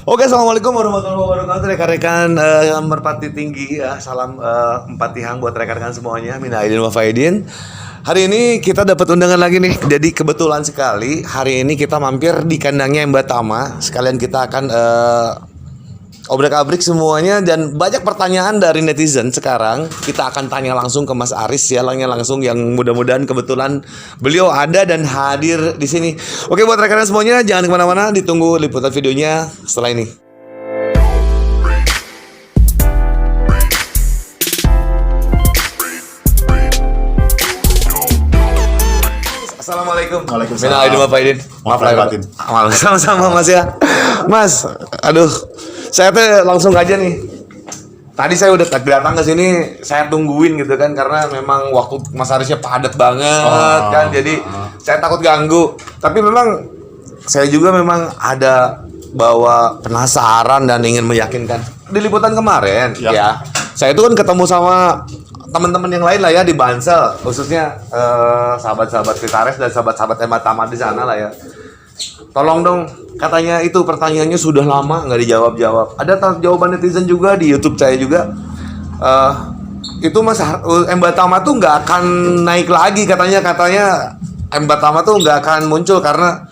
Oke, assalamualaikum warahmatullahi wabarakatuh rekan-rekan merpati tinggi ya. Salam empati hang buat rekan-rekan semuanya. Mina Aidin wa Faidin. Hari ini kita dapat undangan lagi nih. Jadi kebetulan sekali hari ini kita mampir di kandangnya Mbak Tama. Sekalian kita akan obrak-abrik semuanya dan banyak pertanyaan dari netizen sekarang. Kita akan tanya langsung ke Mas Aris ya, langsung yang mudah-mudahan kebetulan beliau ada dan hadir di sini. Oke, buat rekan-rekan semuanya jangan kemana-mana, ditunggu liputan videonya setelah ini. Assalamualaikum. Waalaikumsalam. Mina Aidin wa Faidin. Maaf lahir batin. Sama-sama Mas ya. Mas, aduh, saya tuh langsung aja nih. Tadi saya udah datang ke sini, saya tungguin gitu kan karena memang waktu Mas Arisnya padat banget kan. Jadi saya takut ganggu. Tapi memang saya juga memang ada bawa penasaran dan ingin meyakinkan. Di liputan kemarin ya. Saya itu kan ketemu sama teman-teman yang lain lah ya di Bansel, khususnya sahabat-sahabat Vitares dan sahabat-sahabat Mbak Tama di sana lah ya. Tolong dong, katanya itu pertanyaannya sudah lama nggak dijawab-jawab. Ada jawaban netizen juga di YouTube saya juga. Itu Mas Mbak Tama tuh nggak akan naik lagi katanya Mbak Tama tuh nggak akan muncul karena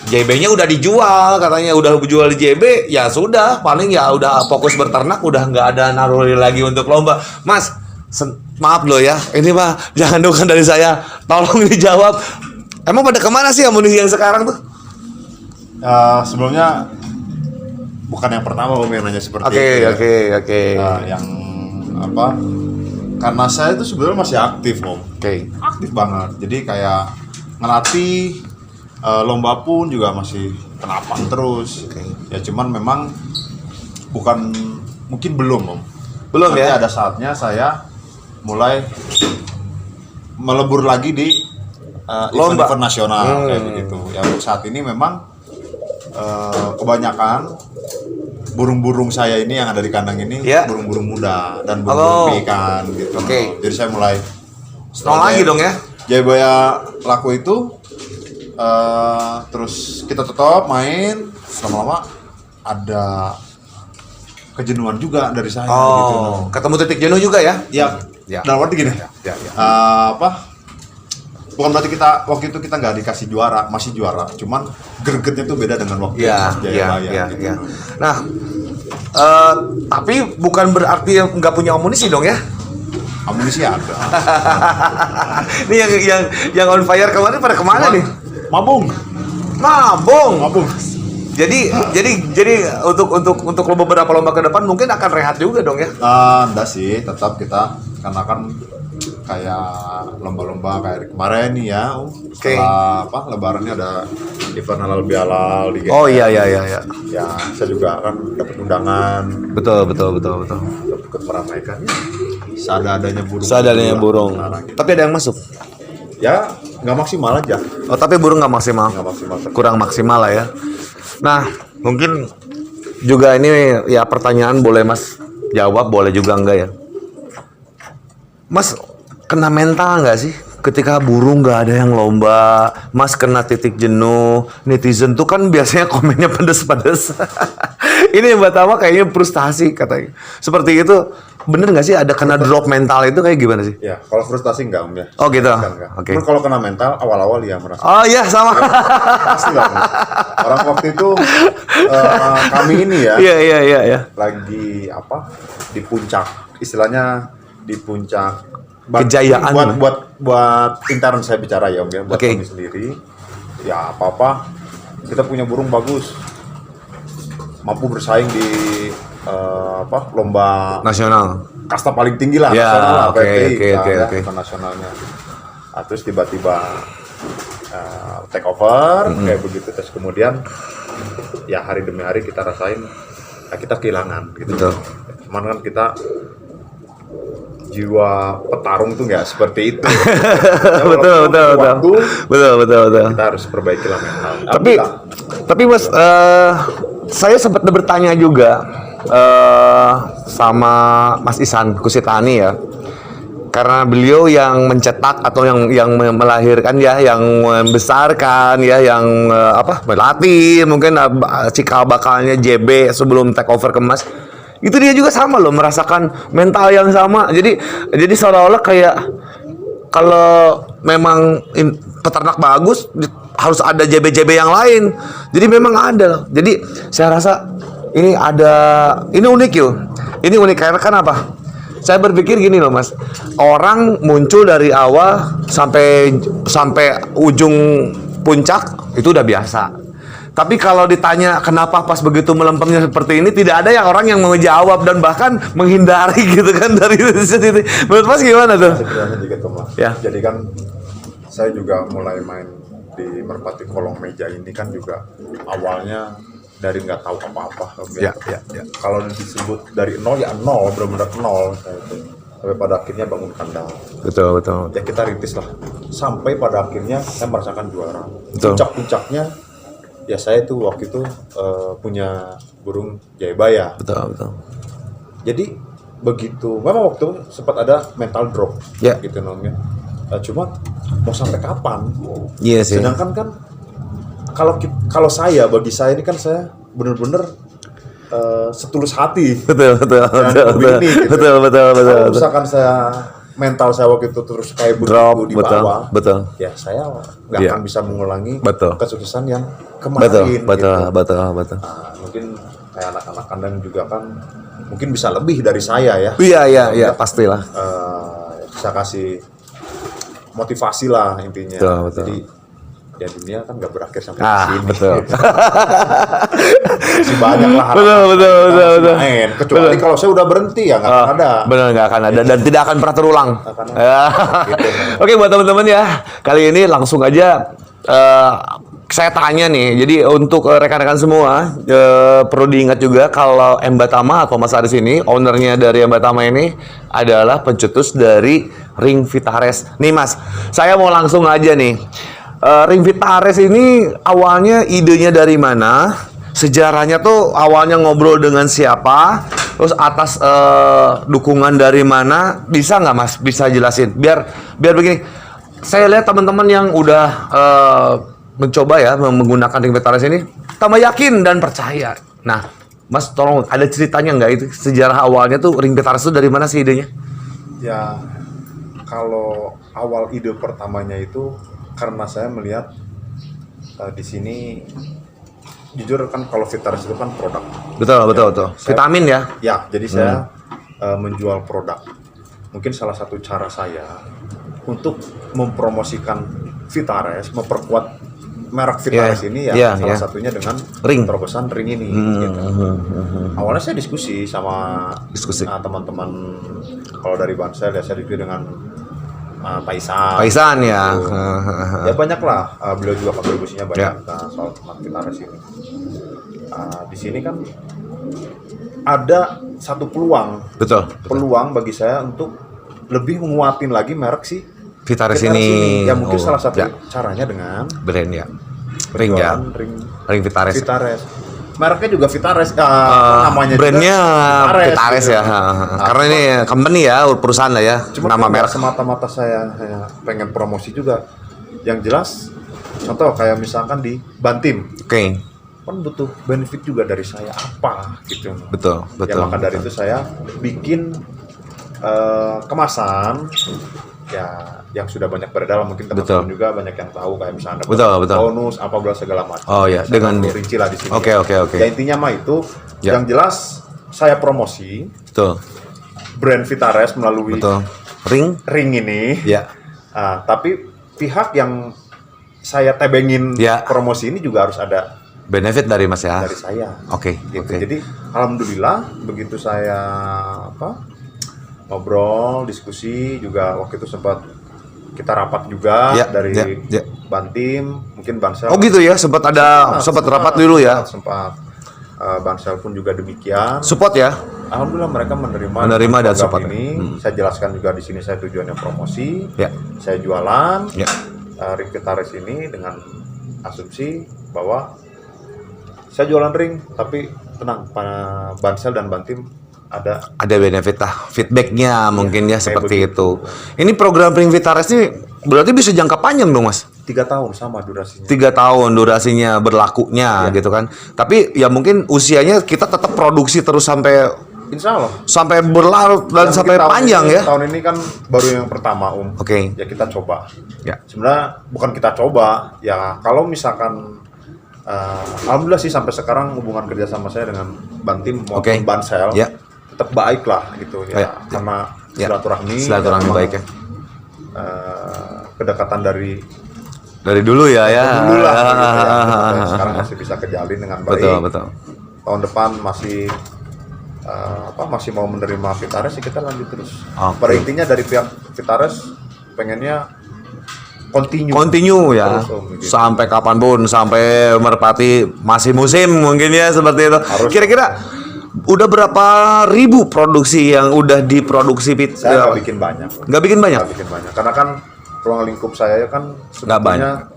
JB-nya udah dijual, katanya udah dijual di JB, ya sudah paling ya udah fokus berternak, udah nggak ada naruri lagi untuk lomba. Mas, maaf loh ya, ini mah jangan dukan dari saya, tolong dijawab. Emang pada kemana sih amunisi yang sekarang tuh? Sebelumnya bukan yang pertama Om yang nanya seperti Oke. yang apa? Karena saya itu sebenarnya masih aktif Om. Aktif banget. Jadi kayak ngelatih lomba pun juga masih kenapan terus. Ya cuman memang mungkin belum Om. Belum. Nanti ya? ada saatnya saya mulai melebur lagi di Lomba event nasional kayak begitu. Ya untuk saat ini memang kebanyakan burung-burung saya ini yang ada di kandang ini burung-burung muda dan burung ikan gitu. Jadi saya mulai lagi dong ya. Jayabaya laku itu terus kita tetap main, lama-lama ada kejenuhan juga dari saya gitu. Ketemu titik jenuh juga ya? Ya. Dalam arti gini. Bukan berarti waktu itu kita nggak dikasih juara, masih juara, cuman gregetnya tuh beda dengan waktu Jayabaya gitu. Nah, tapi bukan berarti nggak punya amunisi dong ya? Amunisi ada. Ini yang on fire kemarin pada kemana nih? Mabung. Jadi untuk beberapa lomba ke depan mungkin akan rehat juga dong ya? Enggak sih, tetap kita karena kan kayak lomba-lomba kayak kemarin nih ya, setelah lebarannya ada event halal bihalal di GR. Ya, saya juga kan dapat undangan. Betul. Ikut meramaikan seadanya burung. Nah, gitu. Tapi ada yang masuk? Ya, nggak maksimal aja. Oh, tapi burung nggak maksimal? Nggak maksimal. Kurang maksimal lah ya. Nah, mungkin juga ini ya pertanyaan boleh Mas jawab, boleh juga enggak ya. Mas kena mental nggak sih ketika burung nggak ada yang lomba? Mas kena titik jenuh, netizen tuh kan biasanya komennya pedes-pedes. Ini Mbak Tama kayaknya frustasi katanya. Seperti itu, bener nggak sih ada kena drop mental itu kayak gimana sih? Ya, kalau frustasi enggak Om ya. Oh gitu. Oke. Kalau kena mental awal-awal ya merasa. Oh iya sama. Pasti lah. Orang waktu itu kami ini ya. Iya. Lagi di puncak, istilahnya di puncak kejayaan. Buat intern saya bicara ya Om ya, buat kami sendiri. Ya apa-apa, kita punya burung bagus, mampu bersaing di lomba nasional. kasta paling tinggi lah, nasional lah, PTI, nasionalnya. Terus tiba-tiba take over kayak begitu, terus kemudian ya hari demi hari kita rasain kita kehilangan gitu. Betul. Cuman kan kita jiwa petarung itu nggak seperti itu. Betul. Kita harus perbaiki lah mental. Tapi Mas, saya sempat bertanya juga sama Mas Isan Kusitani ya. karena beliau yang mencetak atau yang melahirkan ya, yang membesarkan ya, yang melatih mungkin cikal bakalnya JB sebelum take over ke Mas. Itu dia juga sama loh, merasakan mental yang sama. Jadi seolah-olah kayak kalau memang peternak bagus harus ada JB-JB yang lain. Jadi memang ada loh. Jadi saya rasa ini unik yuk. Ini unik karena kan apa? Saya berpikir gini loh Mas, orang muncul dari awal sampai ujung puncak itu udah biasa. Tapi kalau ditanya kenapa pas begitu melempemnya seperti ini, tidak ada yang orang yang menjawab dan bahkan menghindari gitu kan dari sini. Menurut Mas gimana tuh? Sebenarnya dikit Mas. Ya. Jadi kan saya juga mulai main di Merpati Kolong Meja ini kan juga awalnya dari nggak tahu apa-apa. Ya. Kalau disebut dari nol ya nol, benar-benar nol. Sampai pada akhirnya bangun kandang. Betul. Ya kita rintis lah. Sampai pada akhirnya saya merasakan juara. Betul. Puncak-puncaknya ya saya tuh waktu itu punya burung Jayabaya. Betul. Jadi begitu, memang waktu sempat ada mental drop, Ya. gitu namanya. Cuma mau sampai kapan? Iya sih. Sedangkan kan kalau bagi saya ini kan saya benar-benar setulus hati. Betul. Begini, gitu. Betul. Kalau misalkan mental saya waktu itu terus kayak begitu Drop, di bawah, betul. ya saya nggak Iya. akan bisa mengulangi Betul. kesuksesan yang kemarin. Betul. Nah, mungkin kayak anak-anak kandang juga kan mungkin bisa lebih dari saya ya. Iya, pastilah. Bisa kasih motivasi lah intinya. Betul. Jadi ya dunia kan nggak berakhir sampai di sini. Betul. Masih banyak lah Betul. main. Kecuali kalau saya udah berhenti ya nggak akan ada. Benar, nggak akan ada dan tidak akan pernah terulang. Gitu. Oke, buat teman-teman ya, kali ini langsung aja saya tanya nih. Jadi untuk rekan-rekan semua perlu diingat juga kalau M Batama atau Mas Aris ini, ownernya dari M Batama ini adalah pencetus dari Ring Vitares. Nih Mas, saya mau langsung aja nih. Ring Vitares ini awalnya idenya dari mana? Sejarahnya tuh awalnya ngobrol dengan siapa? Terus atas dukungan dari mana? Bisa nggak Mas? Bisa jelasin? Biar begini. Saya lihat teman-teman yang udah mencoba ya menggunakan Ring Vitares ini tambah yakin dan percaya. Nah, Mas tolong ada ceritanya nggak itu sejarah awalnya tuh Ring Vitares itu dari mana sih idenya? Ya kalau awal ide pertamanya itu karena saya melihat di sini jujur kan kalau Vitares itu kan produk. Betul. Vitamin ya? Ya, jadi saya menjual produk. Mungkin salah satu cara saya untuk mempromosikan Vitares, memperkuat merek Vitares ini ya salah satunya dengan terobosan ring ini. Gitu. Awalnya saya diskusi sama teman-teman kalau dari Bansel ya saya diskusi dengan Paisan ya. Ya banyak lah, beliau juga kontribusinya banyak soal tentang Vitares ini. Di sini kan ada satu peluang bagi saya untuk lebih menguatin lagi merek si Vitares ini. Ya mungkin salah satu caranya dengan brand ya. Ring Vitares. Mereknya juga Vitares, namanya brandnya juga Vitares ya. Karena ini company ya, perusahaan lah ya. Cuma nama merek. Semata-mata saya pengen promosi juga. Yang jelas, contoh kayak misalkan di Bantim. Oke. Kan butuh benefit juga dari saya apa gitu. Betul. Ya maka dari itu saya bikin kemasan ya yang sudah banyak beredar, mungkin teman-teman juga banyak yang tahu kayak misalnya bonus apa segala macam. Oh ya, dengan rinci lah di sini. Oke. Ya intinya mah itu yang jelas saya promosi. Betul. Brand Vitares melalui ring ini. Ya. Tapi pihak yang saya tebengin promosi ini juga harus ada benefit dari Mas ya. Dari saya. Oke. Jadi alhamdulillah begitu saya ngobrol, diskusi juga waktu itu sempat kita rapat juga dari Bantim, mungkin Bansel. Oh gitu ya, sempat rapat dulu ya. Sempat Bansel pun juga demikian. Support ya. Alhamdulillah mereka menerima dan support ini. Saya jelaskan juga di sini saya tujuannya promosi. Saya jualan ring Vitares ini dengan asumsi bahwa saya jualan ring, tapi tenang, Bansel dan Bantim Ada benefit lah, feedbacknya mungkin ya seperti begitu. itu. Ini program Ring Vitares ini berarti bisa jangka panjang dong Mas? 3 tahun sama durasinya. 3 tahun durasinya berlakunya gitu kan. Tapi ya mungkin usianya kita tetap produksi terus sampai Insya Allah. sampai berlarut dan Ya, sampai mungkin panjang ya. Tahun ini kan baru yang pertama Oke. Ya kita coba. Ya. Sebenarnya bukan kita coba, ya kalau misalkan alhamdulillah sih sampai sekarang hubungan kerja sama saya dengan Bantim maupun Bansel Ya. tetap baik lah gitu ya, Ya. karena Ya. silaturahmi Silaturahmi memang, baik ya. kedekatan dari Dari dulu ya ya. dulu lah gitu ya. Sampai sekarang masih bisa kejalin dengan baik. Betul. Tahun depan masih masih mau menerima Vitares, ya kita lanjut terus. Oke. Pada intinya dari pihak Vitares pengennya Continue ya. Terus, gitu. Sampai kapanpun, sampai Merpati masih musim mungkin ya seperti itu. Harus. Kira-kira udah berapa ribu produksi yang udah diproduksi Saya nggak bikin banyak. Nggak bikin banyak? Nggak bikin banyak. Karena kan ruang lingkup saya kan Nggak banyak. sebetulnya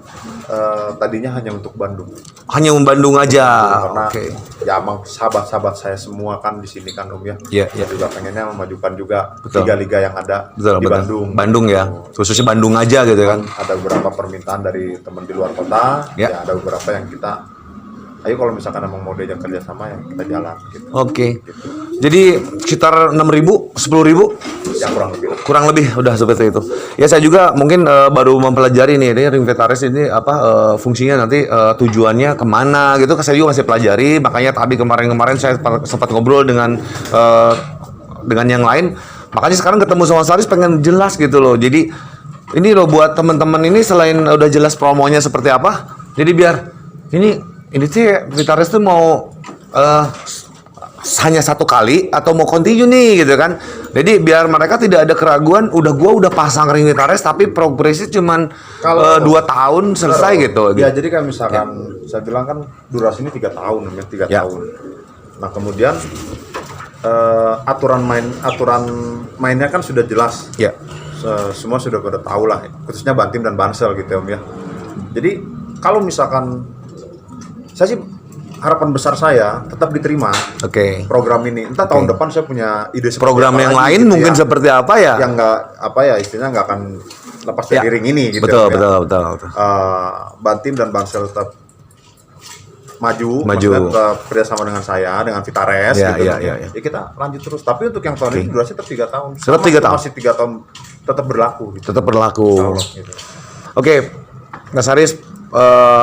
tadinya hanya untuk Bandung. Hanya Bandung aja. Karena Oke. ya emang sahabat-sahabat saya semua kan di sini kan ya. Iya. Saya juga pengennya memajukan juga Betul. liga-liga yang ada Betul. di Bandung. Bandung ya. Khususnya Bandung aja gitu kan. Ada beberapa permintaan dari teman di luar kota, Ya. ya ada beberapa yang kita ayo kalau misalkan emang mau diajak kerjasama ya kita jalan gitu. Oke. Jadi sekitar 6.000, 10.000 Yang kurang lebih lah. kurang lebih udah seperti itu. Ya saya juga mungkin baru mempelajari nih, ini Ring Vitares ini apa fungsinya nanti tujuannya kemana gitu. Saya juga masih pelajari. Makanya tadi kemarin saya sempat ngobrol dengan yang lain. Makanya sekarang ketemu sama Saris pengen jelas gitu loh. Jadi ini loh buat teman-teman ini selain udah jelas promonya seperti apa. Jadi biar ini sih Vitares tuh mau hanya satu kali atau mau continue nih gitu kan. Jadi biar mereka tidak ada keraguan gua udah pasang Ring Vitares tapi progresnya cuman Kalau 2 tahun selesai gitu. Ya jadi kan misalkan saya bilang kan durasi ini 3 tahun, 3 Ya. tahun. Nah kemudian aturan mainnya kan sudah jelas. Ya. Semua sudah pada tahu lah, khususnya Bantim dan Bansel gitu ya Om ya. Jadi kalau misalkan saya sih harapan besar saya tetap diterima Oke. program ini. Entah tahun depan saya punya ide seperti Program apa yang lagi lain gitu mungkin ya. seperti apa ya? Yang nggak apa ya istilahnya nggak akan lepas dari Ya. ring ini gitu Betul. ya. Betul. Bantim dan Bansel tetap maju. Maju. Maksudnya tetap kerjasama dengan saya, dengan Vitares Ya, gitu. ya, kan. ya, ya. Ya kita lanjut terus. Tapi untuk yang tahun ini durasi tetap 3 tahun. Tetap 3 tahun. Masih 3 tahun tetap berlaku gitu. Tetap berlaku. Insya Allah, gitu. Oke, Mas Haris,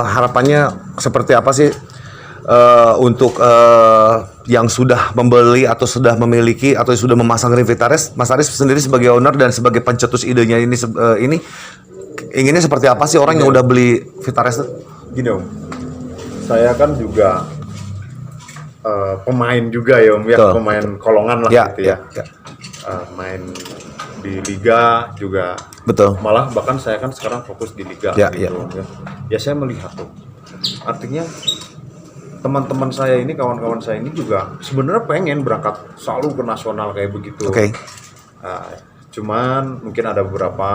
harapannya seperti apa sih untuk yang sudah membeli atau sudah memiliki atau sudah memasang Ring Vitares? Mas Haris sendiri sebagai owner dan sebagai pencetus idenya ini inginnya seperti apa sih orang yang udah beli Vitares tuh? Gini Om, saya kan juga pemain juga ya Om ya, Betul, pemain kolongan lah Ya, gitu ya. ya. Main di liga juga, Betul. malah bahkan saya kan sekarang fokus di liga Ya, gitu ya. Ya saya melihat tuh, artinya teman-teman saya ini, kawan-kawan saya ini juga sebenarnya pengen berangkat selalu ke nasional kayak begitu. Oke. Cuman mungkin ada beberapa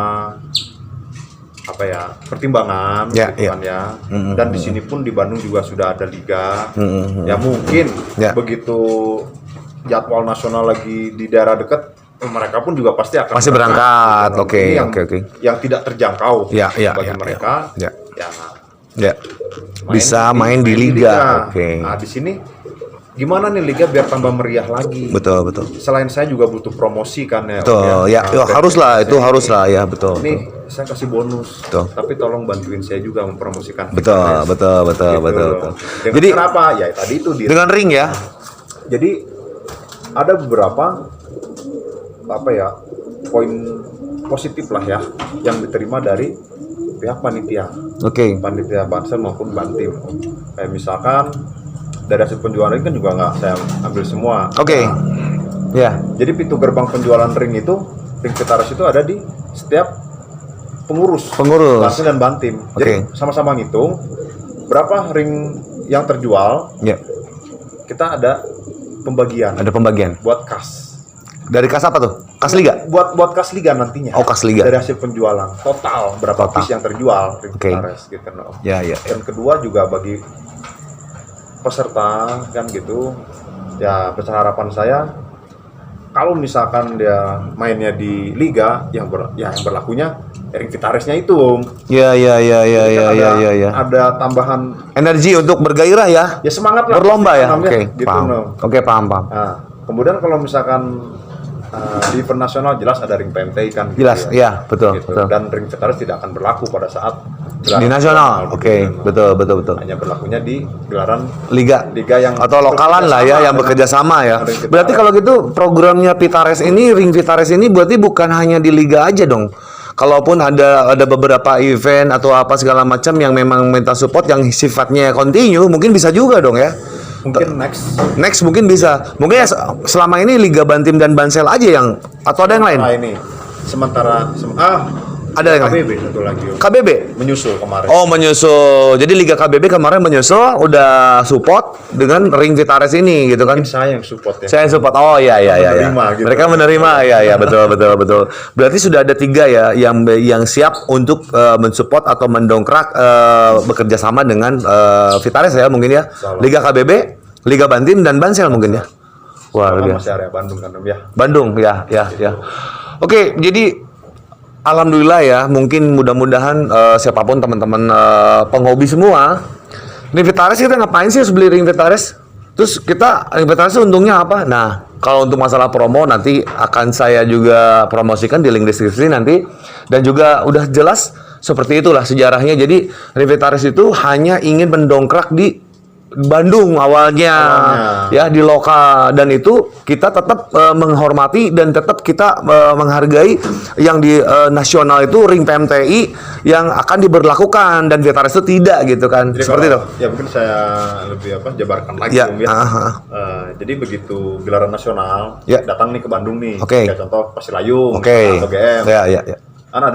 pertimbangan Ya, gitu ya. kan ya. Dan di sini pun di Bandung juga sudah ada liga. Ya mungkin Ya. begitu jadwal nasional lagi di daerah dekat, mereka pun juga pasti akan Pasti berangkat. gitu. Oke, Ini yang, oke. yang tidak terjangkau Ya, bagi mereka. Ya. Ya, Bisa main di liga. Oke. Nah, di sini gimana nih liga biar tambah meriah lagi? Betul. Selain saya juga butuh promosi kan ya. Betul. Ya, Nah, haruslah itu saya haruslah ya, betul. ini saya kasih bonus, Betul. tapi tolong bantuin saya juga mempromosikan. Betul. Fitness. Betul. Dengan Jadi cara apa? Ya tadi itu dia. dengan ring ya. Jadi ada beberapa poin positif lah ya yang diterima dari pihak panitia. Oke. Panitia Bansel maupun Bantim. Kayak misalkan dari hasil penjualan ring kan juga nggak saya ambil semua. Oke. Ya. Jadi pintu gerbang penjualan ring itu, ring Vitares itu ada di setiap pengurus. Bansel dan Bantim. Jadi sama-sama ngitung berapa ring yang terjual. Ya. Kita ada pembagian. Ada pembagian. Buat kas. Dari kas apa tuh? Kas liga. Buat kas liga nantinya. Oh, kas liga. Dari hasil penjualan total berapa piece yang terjual ring Vitares gitu. Ya. Dan kedua juga bagi peserta kan gitu. Ya besar harapan saya kalau misalkan dia mainnya di liga yang berlakunya ring Vitaresnya itu, Om. Iya. Ada tambahan Energi untuk bergairah ya. ya semangat lah. Berlomba ya. namanya, Oke, gitu, paham. no. Oke, paham. Nah, kemudian kalau misalkan di event nasional jelas ada ring PMTI kan. Gitu Jelas, ya, betul, Gitu. betul. Dan ring Vitares tidak akan berlaku pada saat Di nasional. Oke, betul. Hanya berlakunya di gelaran Liga yang atau lokalan lah ya, yang bekerja sama ya. dengan ring Vitares. Berarti kalau gitu programnya Vitares ini, ring Vitares ini berarti bukan hanya di liga aja dong. Kalaupun ada beberapa event atau apa segala macam yang memang minta support yang sifatnya continue, mungkin bisa juga dong ya. Mungkin Next mungkin bisa. Mungkin ya selama ini Liga Bantim dan Bansel aja yang atau ada yang lain? Sementara Ada yang lain? KBB satu lagi, Om. KBB Menyusul kemarin. Oh, menyusul. Jadi Liga KBB kemarin menyusul udah support dengan ring Vitares ini gitu kan. Mungkin saya yang support ya. Saya support. Oh iya. Menerima, gitu. Mereka menerima ya betul. Berarti sudah ada 3 ya yang siap untuk mensupport atau mendongkrak bekerja sama dengan Vitares ya mungkin ya. Salah. Liga KBB, Liga Bantim dan Bansel mungkin ya. Wah, Karena luar biasa. masih area Bandung kan, Om, ya. Bandung ya. Oke, jadi alhamdulillah ya, mungkin mudah-mudahan siapapun teman-teman penghobi semua, ring Vitares kita ngapain sih harus beli ring Vitares? Terus kita ring Vitares untungnya apa? Nah, kalau untuk masalah promo nanti akan saya juga promosikan di link deskripsi nanti, dan juga udah jelas seperti itulah sejarahnya. Jadi ring Vitares itu hanya ingin mendongkrak di Bandung awalnya ya, di lokal, dan itu kita tetap menghormati dan tetap kita menghargai yang di nasional itu ring PMTI yang akan diberlakukan dan Vitares itu tidak gitu kan. Jadi Seperti itu. Ya mungkin saya lebih jabarkan lagi, Ya, Om, ya. Jadi begitu gelaran nasional Ya. datang nih ke Bandung nih. Oke. Kayak contoh Pasilayung Oke. atau GM. Ya. Kan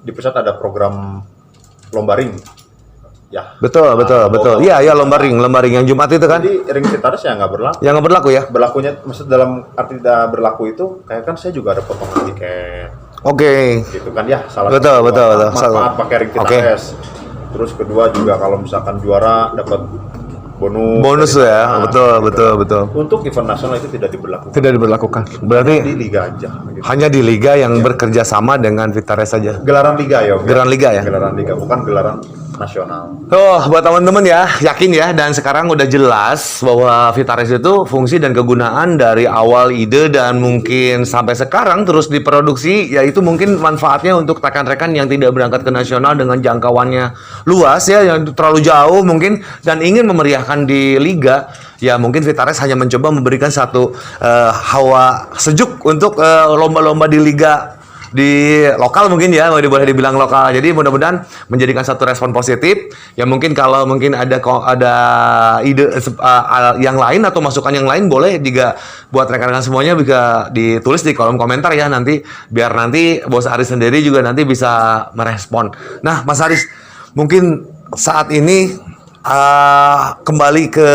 di pusat ada program lomba ring. Ya. Betul. Iya, lomba ring yang Jumat itu kan. Jadi ring Vitares ya nggak berlaku. Yang nggak berlaku ya? Berlakunya maksud dalam arti tidak berlaku itu kayak kan saya juga ada potongan tiket Oke. gitu kan ya, salah Betul. manfaat pakai ring Vitares. Terus kedua juga kalau misalkan juara dapat bonus ya. Gitu. Betul. Untuk event nasional itu tidak diberlakukan. Tidak diberlakukan. Berarti Di liga aja gitu. hanya di liga yang bekerja sama dengan Vitares saja. Gelaran liga ya, Om, Gelaran liga ya? Gelaran liga bukan gelaran nasional. Buat teman-teman ya, yakin ya, dan sekarang udah jelas bahwa Vitares itu fungsi dan kegunaan dari awal ide dan mungkin sampai sekarang terus diproduksi, yaitu mungkin manfaatnya untuk rekan-rekan yang tidak berangkat ke nasional dengan jangkauannya luas ya, yang terlalu jauh mungkin, dan ingin memeriahkan di liga. Ya mungkin Vitares hanya mencoba memberikan satu hawa sejuk untuk lomba-lomba di liga di lokal mungkin ya, boleh dibilang lokal. Jadi mudah-mudahan menjadikan satu respon positif. Ya mungkin kalau mungkin ada ide yang lain atau masukan yang lain, boleh juga buat rekan-rekan semuanya bisa ditulis di kolom komentar ya nanti, biar nanti Bos Aris sendiri juga nanti bisa merespon. Nah, Mas Aris, mungkin saat ini kembali ke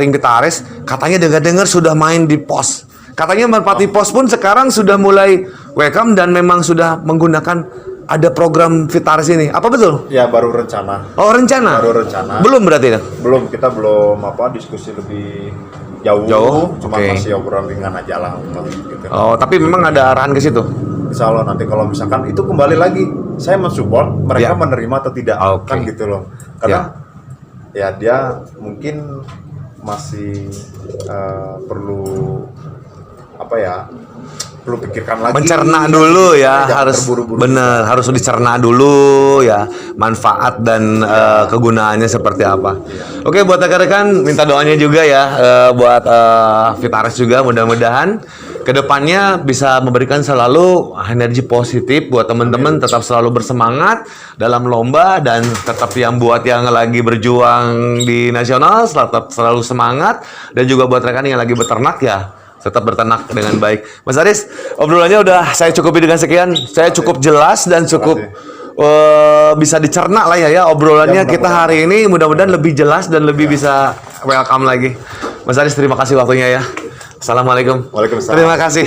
ring Vitares, katanya dengar-dengar sudah main di pos. Katanya Merpati Pos pun sekarang sudah mulai welcome dan memang sudah menggunakan ada program Vitares ini. Apa betul? Ya baru rencana. Oh, rencana? Baru rencana. Belum berarti ya? Kita belum diskusi lebih jauh. Cuma Oke. masih obrolan ringan aja lah, gitu. Oh, tapi memang ada arahan ke situ. Insya Allah nanti kalau misalkan itu kembali lagi, saya mensupport, mereka menerima atau tidak, Oke. kan gitu loh. Karena ya dia mungkin masih perlu perlu pikirkan lagi, Mencerna dulu ya, Jangan harus terburu-buru. bener, harus dicerna dulu ya, manfaat dan kegunaannya seperti apa. Oke, buat rekan-rekan minta doanya juga ya buat Vitares juga, mudah-mudahan kedepannya bisa memberikan selalu energi positif buat teman-teman, tetap selalu bersemangat dalam lomba, dan tetap yang buat yang lagi berjuang di nasional tetap selalu semangat, dan juga buat rekan yang lagi beternak ya tetap berternak dengan baik. Mas Aris, obrolannya udah saya cukupi dengan sekian. Saya cukup jelas dan cukup bisa dicerna lah ya obrolannya kita hari ini. Mudah-mudahan lebih jelas dan lebih bisa welcome lagi. Mas Aris, terima kasih waktunya ya. Assalamualaikum. Waalaikumsalam. Terima kasih.